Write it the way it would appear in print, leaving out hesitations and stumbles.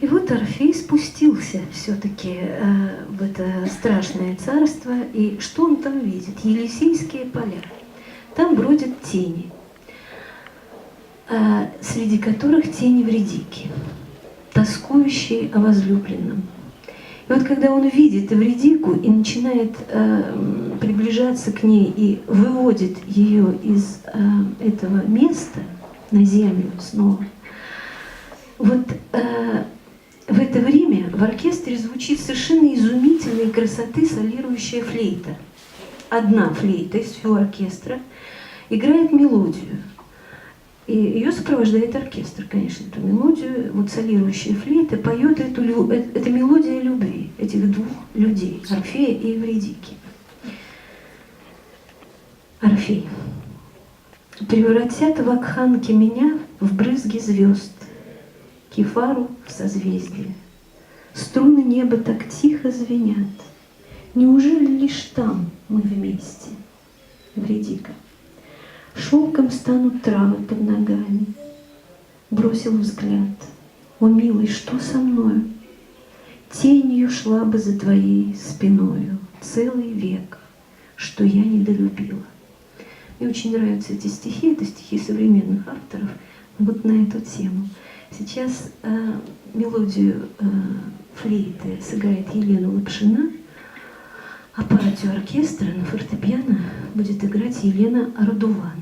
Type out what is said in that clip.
И вот Орфей спустился все-таки в это страшное царство, и что он там видит? Елисейские поля. Там бродят тени, среди которых тени Эвридики, тоскующие о возлюбленном. И вот когда он видит Эвридику и начинает приближаться к ней и выводит ее из этого места на землю снова, вот в это время в оркестре звучит совершенно изумительной красоты солирующая флейта. Одна флейта из всего оркестра играет мелодию. И ее сопровождает оркестр, конечно, эту мелодию. Вот солирующая флейта поет это мелодия любви этих двух людей, Орфея и Эвридики. Орфей. Превратят вакханки меня в брызги звезд, Кефару в созвездие. Струны неба так тихо звенят. Неужели лишь там мы вместе? Эвридика. Шелком станут травы под ногами. Бросил взгляд. О, милый, что со мною? Тенью шла бы за твоей спиною целый век, что я недолюбила. Мне очень нравятся эти стихи, это стихи современных авторов, вот на эту тему. Сейчас мелодию флейты сыграет Елена Лапшина, а партию оркестра на фортепиано будет играть Елена Ардуван.